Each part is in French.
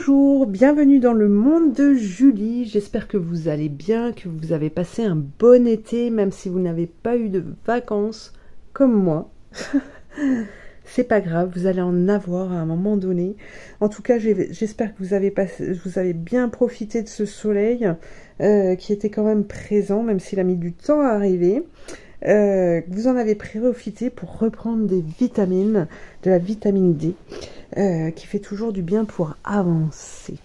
Bonjour, bienvenue dans le monde de Julie. J'espère que vous allez bien, que vous avez passé un bon été, même si vous n'avez pas eu de vacances comme moi. C'est pas grave, vous allez en avoir à un moment donné. En tout cas, j'espère que vous avez bien profité de ce soleil qui était quand même présent, même s'il a mis du temps à arriver. Vous en avez profité pour reprendre des vitamines, de la vitamine D, qui fait toujours du bien pour avancer.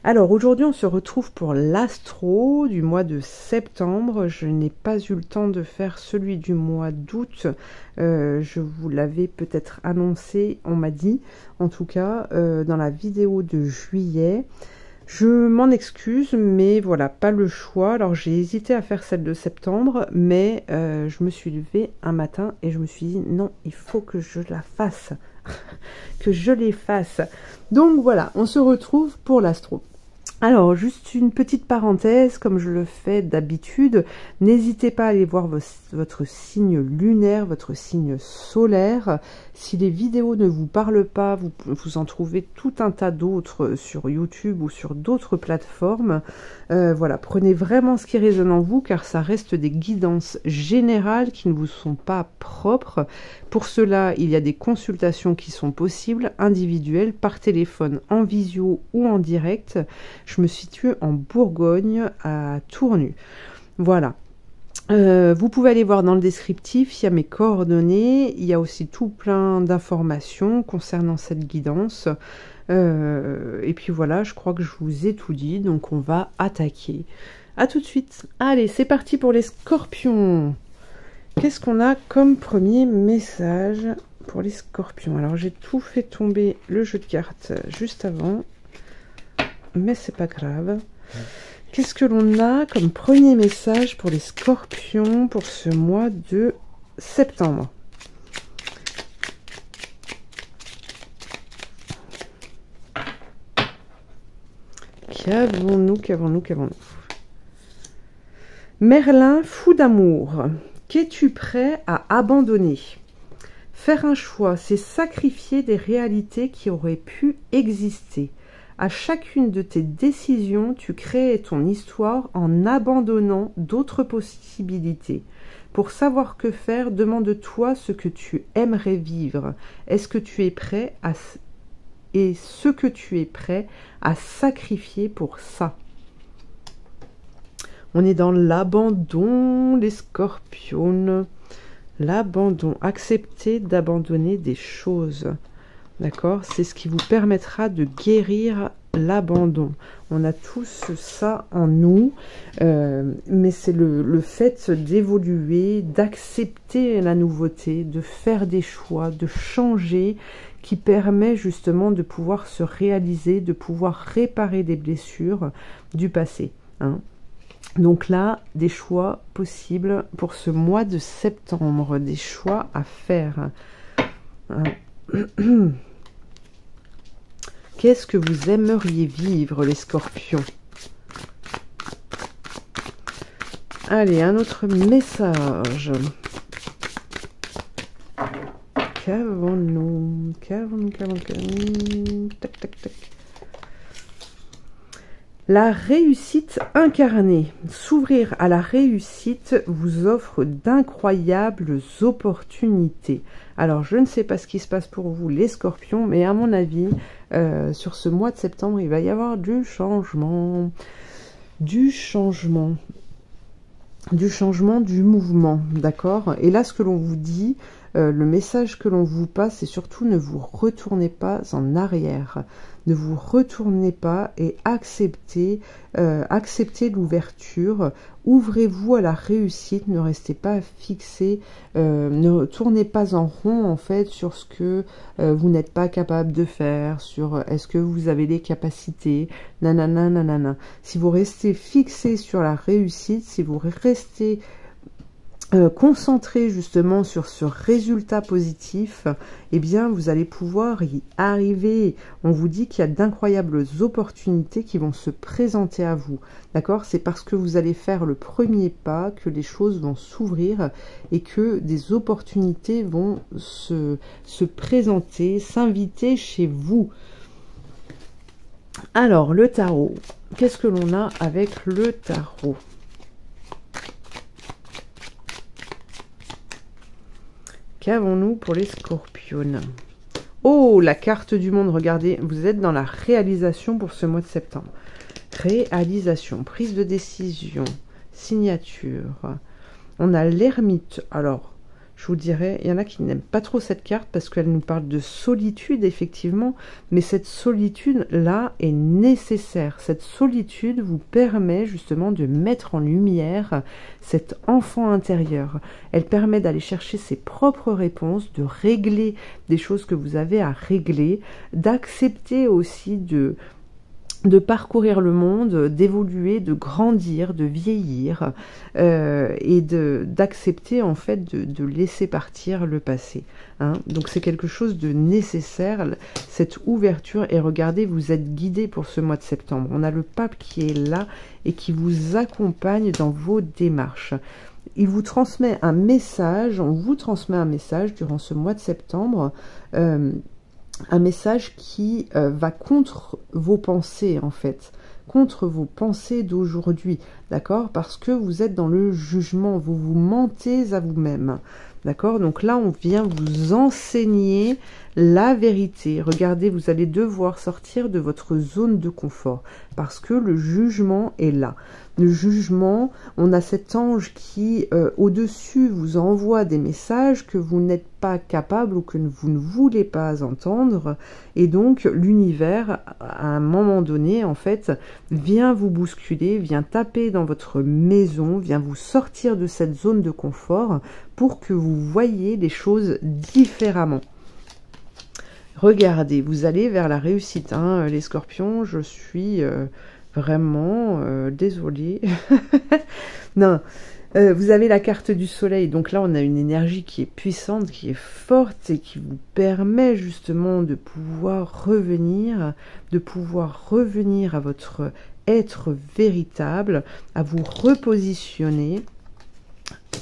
Alors aujourd'hui on se retrouve pour l'astro du mois de septembre. Je n'ai pas eu le temps de faire celui du mois d'août. Je vous l'avais peut-être annoncé, on m'a dit, en tout cas dans la vidéo de juillet. Je m'en excuse, mais voilà, pas le choix. Alors j'ai hésité à faire celle de septembre, mais je me suis levée un matin et je me suis dit non, il faut que je la fasse, que je les fasse. Donc voilà, on se retrouve pour l'astro. Alors, juste une petite parenthèse, comme je le fais d'habitude, n'hésitez pas à aller voir votre signe lunaire, votre signe solaire. Si les vidéos ne vous parlent pas, vous en trouvez tout un tas d'autres sur YouTube ou sur d'autres plateformes. Voilà, prenez vraiment ce qui résonne en vous, car ça reste des guidances générales qui ne vous sont pas propres. Pour cela, il y a des consultations qui sont possibles, individuelles, par téléphone, en visio ou en direct. Je me situe en Bourgogne, à Tournu. Voilà. Vous pouvez aller voir dans le descriptif, il y a mes coordonnées, il y a aussi tout plein d'informations concernant cette guidance. Et puis voilà, je crois que je vous ai tout dit, donc on va attaquer. À tout de suite. Allez, c'est parti pour les scorpions. Qu'est-ce qu'on a comme premier message pour les scorpions? Alors j'ai tout fait tomber le jeu de cartes juste avant, mais c'est pas grave. Qu'est-ce que l'on a comme premier message pour les scorpions pour ce mois de septembre? Qu'avons-nous? Merlin, fou d'amour. Qu'es-tu prêt à abandonner? Faire un choix, c'est sacrifier des réalités qui auraient pu exister. À chacune de tes décisions, tu crées ton histoire en abandonnant d'autres possibilités. Pour savoir que faire, demande-toi ce que tu aimerais vivre. Est-ce que tu es prêt à... Et ce que tu es prêt à sacrifier pour ça? On est dans l'abandon, les scorpions. L'abandon. Accepter d'abandonner des choses. D'accord? C'est ce qui vous permettra de guérir l'abandon. On a tous ça en nous, mais c'est le fait d'évoluer, d'accepter la nouveauté, de faire des choix, de changer, qui permet justement de pouvoir se réaliser, de pouvoir réparer des blessures du passé. Hein. Donc là, des choix possibles pour ce mois de septembre, des choix à faire. Qu'est-ce que vous aimeriez vivre, les scorpions? Allez, un autre message. Qu'avons-nous? Tac, tac, tac. La réussite incarnée. S'ouvrir à la réussite vous offre d'incroyables opportunités. Alors, je ne sais pas ce qui se passe pour vous, les scorpions, mais à mon avis, sur ce mois de septembre, il va y avoir du changement. Du mouvement, d'accord? Et là, ce que l'on vous dit, le message que l'on vous passe, c'est surtout ne vous retournez pas en arrière. Ne vous retournez pas et acceptez l'ouverture. Ouvrez-vous à la réussite, ne restez pas fixé, ne tournez pas en rond en fait sur ce que vous n'êtes pas capable de faire, sur est-ce que vous avez les capacités, nanana, nanana. Si vous restez fixé sur la réussite, si vous restez concentré justement sur ce résultat positif, eh bien vous allez pouvoir y arriver. On vous dit qu'il y a d'incroyables opportunités qui vont se présenter à vous, d'accord? C'est parce que vous allez faire le premier pas que les choses vont s'ouvrir et que des opportunités vont se présenter, s'inviter chez vous. Alors, le tarot. Qu'est-ce que l'on a avec le tarot? Qu'avons-nous pour les scorpions? Oh, la carte du monde, regardez, vous êtes dans la réalisation pour ce mois de septembre. Réalisation, prise de décision, signature. On a l'ermite. Alors, je vous dirais, il y en a qui n'aiment pas trop cette carte parce qu'elle nous parle de solitude, effectivement. Mais cette solitude-là est nécessaire. Cette solitude vous permet justement de mettre en lumière cet enfant intérieur. Elle permet d'aller chercher ses propres réponses, de régler des choses que vous avez à régler, d'accepter aussi de parcourir le monde, d'évoluer, de grandir, de vieillir et d'accepter en fait de laisser partir le passé. Hein. Donc c'est quelque chose de nécessaire, cette ouverture. Et regardez, vous êtes guidé pour ce mois de septembre. On a le pape qui est là et qui vous accompagne dans vos démarches. Il vous transmet un message, on vous transmet un message durant ce mois de septembre, un message qui va contre vos pensées, en fait, contre vos pensées d'aujourd'hui, d'accord? Parce que vous êtes dans le jugement, vous vous mentez à vous-même, d'accord? Donc là, on vient vous enseigner la vérité. Regardez, vous allez devoir sortir de votre zone de confort, parce que le jugement est là. Le jugement, on a cet ange qui, au-dessus, vous envoie des messages que vous n'êtes pas capable ou que vous ne voulez pas entendre. Et donc, l'univers, à un moment donné, en fait, vient vous bousculer, vient taper dans votre maison, vient vous sortir de cette zone de confort pour que vous voyiez les choses différemment. Regardez, vous allez vers la réussite, hein, les scorpions, je suis... vraiment, désolée. Non, vous avez la carte du soleil. Donc là, on a une énergie qui est puissante, qui est forte et qui vous permet justement de pouvoir revenir à votre être véritable, à vous repositionner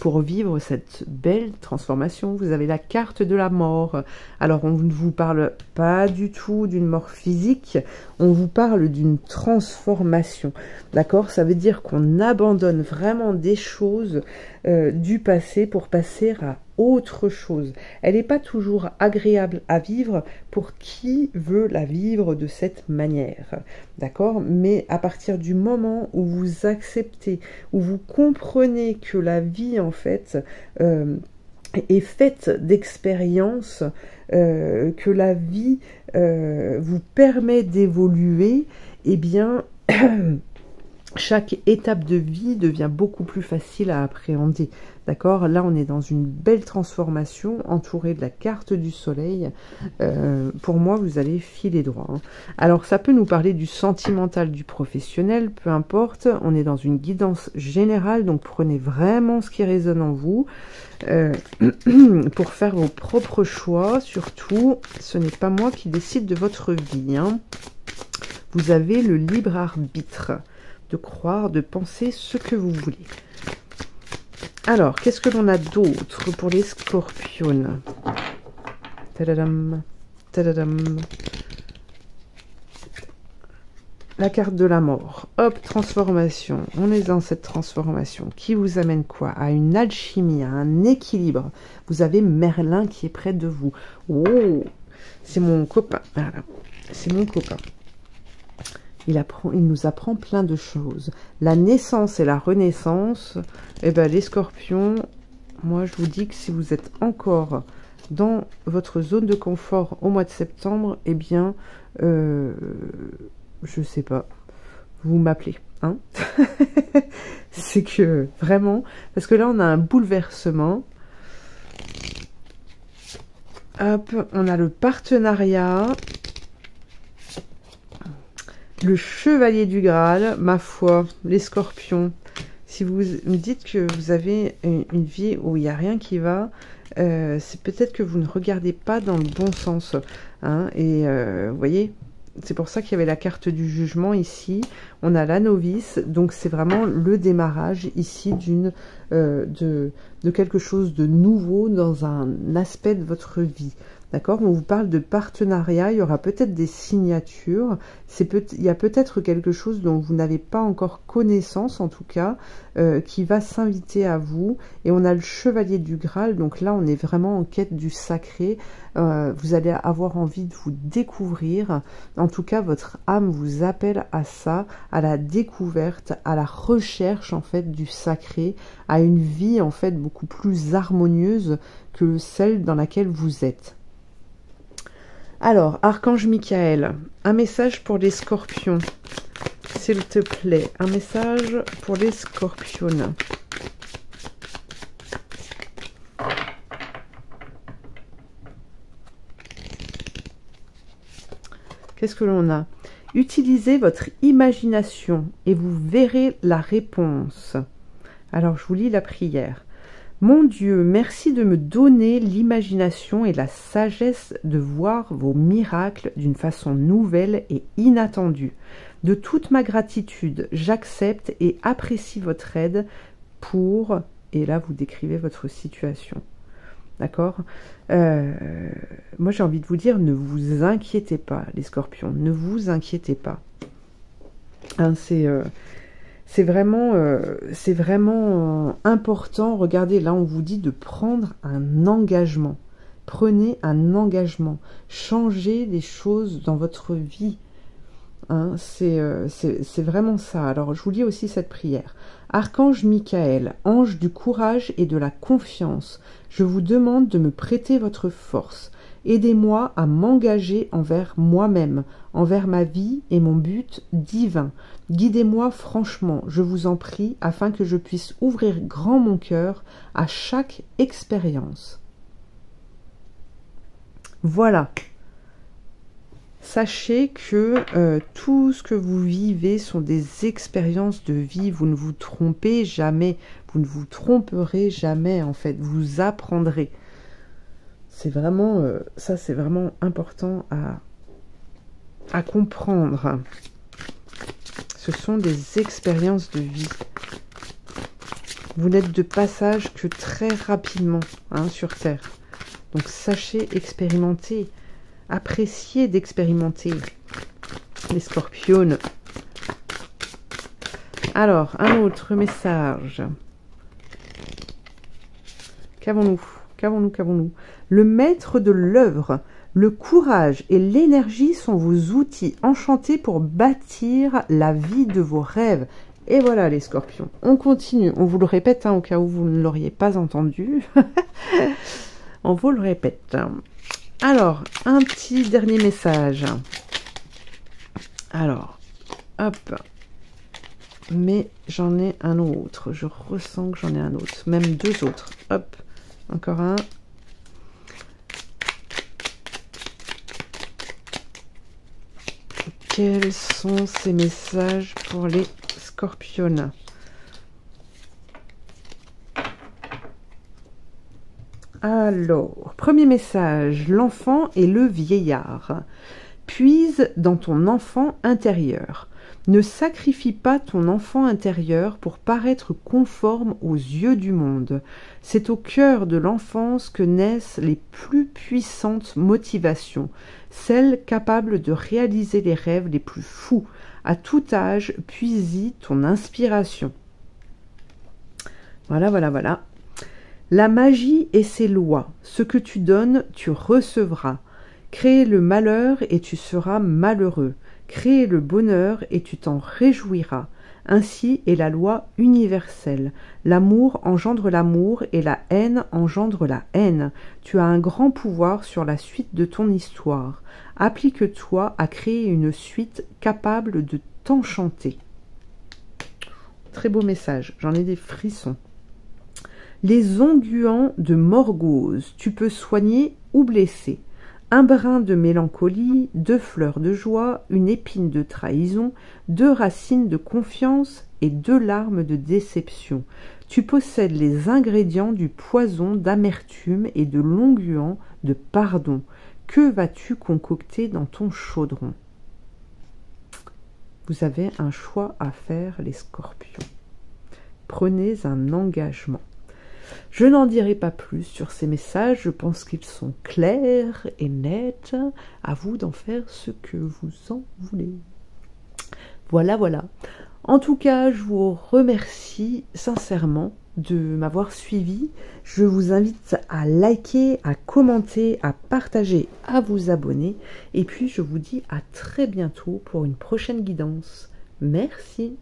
pour vivre cette belle transformation. Vous avez la carte de la mort. Alors, on ne vous parle pas du tout d'une mort physique, on vous parle d'une transformation. D'accord? Ça veut dire qu'on abandonne vraiment des choses du passé pour passer à autre chose. Elle n'est pas toujours agréable à vivre pour qui veut la vivre de cette manière. D'accord? Mais à partir du moment où vous acceptez, où vous comprenez que la vie, en fait, est faite d'expériences, que la vie vous permet d'évoluer, eh bien... chaque étape de vie devient beaucoup plus facile à appréhender. D'accord? Là, on est dans une belle transformation entourée de la carte du soleil. Pour moi, vous allez filer droit. Hein. Alors, ça peut nous parler du sentimental, du professionnel, peu importe. On est dans une guidance générale, donc prenez vraiment ce qui résonne en vous pour faire vos propres choix. Surtout, ce n'est pas moi qui décide de votre vie. Hein. Vous avez le libre arbitre de croire, de penser ce que vous voulez. Alors, qu'est-ce que l'on a d'autre pour les scorpions? Tadadam, tadadam. La carte de la mort. Hop, transformation. On est dans cette transformation qui vous amène quoi? À une alchimie, à un équilibre. Vous avez Merlin qui est près de vous. Oh, c'est mon copain. Voilà, c'est mon copain. Il nous apprend plein de choses. La naissance et la renaissance, eh ben, les scorpions, moi je vous dis que si vous êtes encore dans votre zone de confort au mois de septembre, eh bien, je sais pas, vous m'appelez. Hein. C'est que vraiment, parce que là on a un bouleversement. Hop, on a le partenariat. Le chevalier du Graal, ma foi, les scorpions. Si vous me dites que vous avez une vie où il n'y a rien qui va, c'est peut-être que vous ne regardez pas dans le bon sens. Hein, et vous voyez, c'est pour ça qu'il y avait la carte du jugement ici. On a la novice, donc c'est vraiment le démarrage ici d'une de quelque chose de nouveau dans un aspect de votre vie. D'accord? On vous parle de partenariat, il y aura peut-être des signatures, il y a peut-être quelque chose dont vous n'avez pas encore connaissance, en tout cas, qui va s'inviter à vous. Et on a le chevalier du Graal, donc là on est vraiment en quête du sacré. Vous allez avoir envie de vous découvrir. En tout cas, votre âme vous appelle à ça, à la découverte, à la recherche en fait du sacré, à une vie en fait beaucoup plus harmonieuse que celle dans laquelle vous êtes. Alors, Archange Michael, un message pour les scorpions, s'il te plaît, un message pour les scorpions. Qu'est-ce que l'on a? Utilisez votre imagination et vous verrez la réponse. Alors, je vous lis la prière. Mon Dieu, merci de me donner l'imagination et la sagesse de voir vos miracles d'une façon nouvelle et inattendue. De toute ma gratitude, j'accepte et apprécie votre aide pour... Et là, vous décrivez votre situation. D'accord? Moi, j'ai envie de vous dire, ne vous inquiétez pas, les scorpions. Ne vous inquiétez pas. Hein, c'est vraiment important. Regardez, là, on vous dit de prendre un engagement. Prenez un engagement. Changez les choses dans votre vie. Hein, c'est vraiment ça. Alors, je vous lis aussi cette prière. Archange Michael, ange du courage et de la confiance, je vous demande de me prêter votre force. Aidez-moi à m'engager envers moi-même, envers ma vie et mon but divin. Guidez-moi franchement, je vous en prie, afin que je puisse ouvrir grand mon cœur à chaque expérience. Voilà. Sachez que tout ce que vous vivez sont des expériences de vie. Vous ne vous trompez jamais. Vous ne vous tromperez jamais, en fait. Vous apprendrez. C'est vraiment, ça c'est vraiment important à comprendre. Ce sont des expériences de vie. Vous n'êtes de passage que très rapidement hein, sur Terre. Donc sachez expérimenter. Appréciez d'expérimenter les scorpions. Alors, un autre message. Qu'avons-nous? Qu'avons-nous? Le maître de l'œuvre, le courage et l'énergie sont vos outils enchantés pour bâtir la vie de vos rêves. Et voilà les scorpions. On continue. On vous le répète hein, au cas où vous ne l'auriez pas entendu. On vous le répète. Alors, un petit dernier message. Alors, hop. Mais j'en ai un autre. Je ressens que j'en ai un autre. Même deux autres. Hop. Encore un. Quels sont ces messages pour les scorpions? Alors, premier message, l'enfant et le vieillard. Puise dans ton enfant intérieur. Ne sacrifie pas ton enfant intérieur pour paraître conforme aux yeux du monde. C'est au cœur de l'enfance que naissent les plus puissantes motivations, celles capables de réaliser les rêves les plus fous. À tout âge, puise-y ton inspiration. Voilà. La magie et ses lois. Ce que tu donnes, tu recevras. Crée le malheur et tu seras malheureux. Crée le bonheur et tu t'en réjouiras. Ainsi est la loi universelle. L'amour engendre l'amour et la haine engendre la haine. Tu as un grand pouvoir sur la suite de ton histoire. Applique-toi à créer une suite capable de t'enchanter. Très beau message, j'en ai des frissons. Les onguents de Morgause, tu peux soigner ou blesser. Un brin de mélancolie, 2 fleurs de joie, une épine de trahison, 2 racines de confiance et 2 larmes de déception. Tu possèdes les ingrédients du poison d'amertume et de l'onguent de pardon. Que vas-tu concocter dans ton chaudron? Vous avez un choix à faire, les scorpions. prenez un engagement. Je n'en dirai pas plus sur ces messages, je pense qu'ils sont clairs et nets. À vous d'en faire ce que vous en voulez. Voilà. En tout cas, je vous remercie sincèrement de m'avoir suivi. Je vous invite à liker, à commenter, à partager, à vous abonner. Et puis, je vous dis à très bientôt pour une prochaine guidance. Merci.